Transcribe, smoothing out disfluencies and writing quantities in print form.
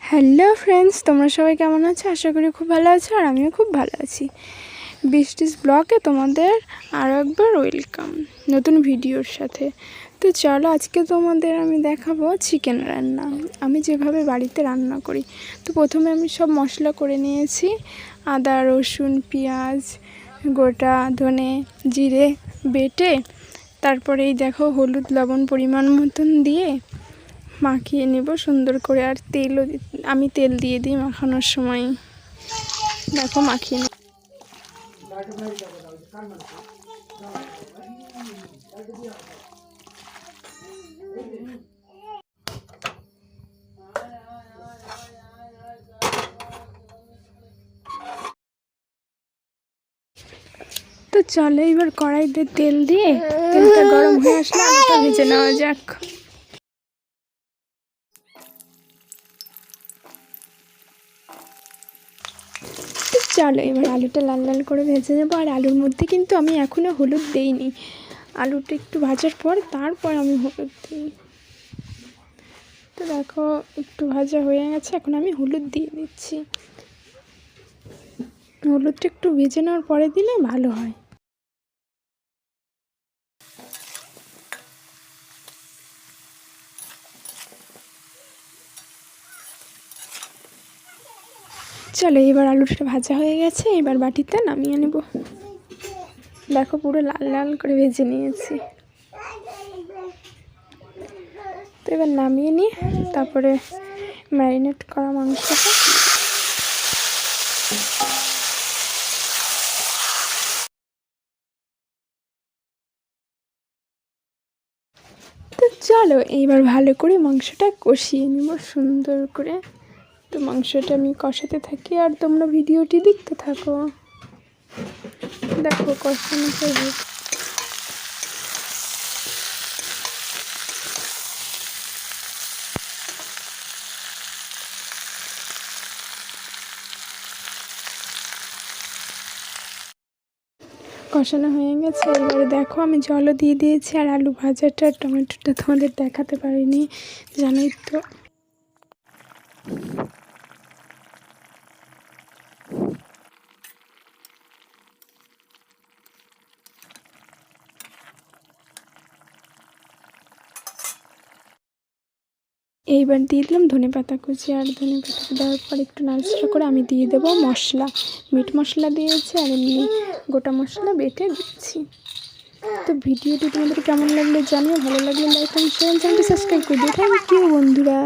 Hello friends, তোমরা সবাই কেমন আছো? আশা করি খুব ভালো আছো, আর আমিও খুব ভালো আছি। বৃষ্টিস ব্লগে তোমাদের আরও একবার ওয়েলকাম নতুন ভিডিওর সাথে। তো চলো, আজকে তোমাদের আমি দেখাবো চিকেন রান্না, আমি যেভাবে বাড়িতে রান্না করি। তো প্রথমে আমি সব মশলা করে নিয়েছি, আদা, রসুন, পেঁয়াজ, গোটা ধনে, জিরে বেটে, তারপরে এই দেখো হলুদ লবণ পরিমাণ মতন দিয়ে মাখিয়ে নেব সুন্দর করে। আর তেলও আমি তেল দিয়ে দিই মাখানোর সময়। দেখো মাখিয়ে নেব। তো চলো, এবার কড়াইতে তেল দিয়ে তেলটা গরম হয়ে আসলে আলুটা ভেজে নেওয়া যাক। চলো, এবার আলুটা লাল লাল করে ভেজে নেবো। আর আলুর মধ্যে কিন্তু আমি এখনও হলুদ দিইনি, আলুটা একটু ভাজার পর তারপর আমি হলুদ দিই। তো দেখো একটু ভাজা হয়ে গেছে, এখন আমি হলুদ দিয়ে দিচ্ছি। হলুদটা একটু ভেজে নেওয়ার পরে দিলে ভালো হয়। চলো, এবার আলুটা ভাজা হয়ে গেছে, এবার বাটিতে নামিয়ে নেব। দেখো পুরো লাল লাল করে ভেজে নিয়েছি। তো এবার নামিয়ে নিয়ে তারপরে ম্যারিনেট করা মাংসটা তো চলো, এইবার ভালো করে মাংসটা কষিয়ে নেব সুন্দর করে। তো মাংসটা আমি কষাতে থাকি আর তোমরা ভিডিওটি দেখতে থাকো। দেখো কষানো হয়ে কষানো হয়ে গেছে। এবারে দেখো আমি জলও দিয়ে দিয়েছি। আর আলু ভাজাটা টমেটোটা তোমাদের দেখাতে পারিনি, জানোই তো। এইবার দিয়ে দিলাম ধনেপাতা কুচি। আর ধনেপাতা দেওয়ার পর একটু নাড়াচাড়া করে আমি দিয়ে দেবো মশলা, মিট মশলা দিয়েছি আর এমনি গোটা মশলা বেটে দিচ্ছি। তো ভিডিওটি তোমাদের কেমন লাগলে জানিও, ভালো লাগলে লাইক এবং শেয়ার, চ্যানেলটি সাবস্ক্রাইব করে দিও। থ্যাংক ইউ বন্ধুরা।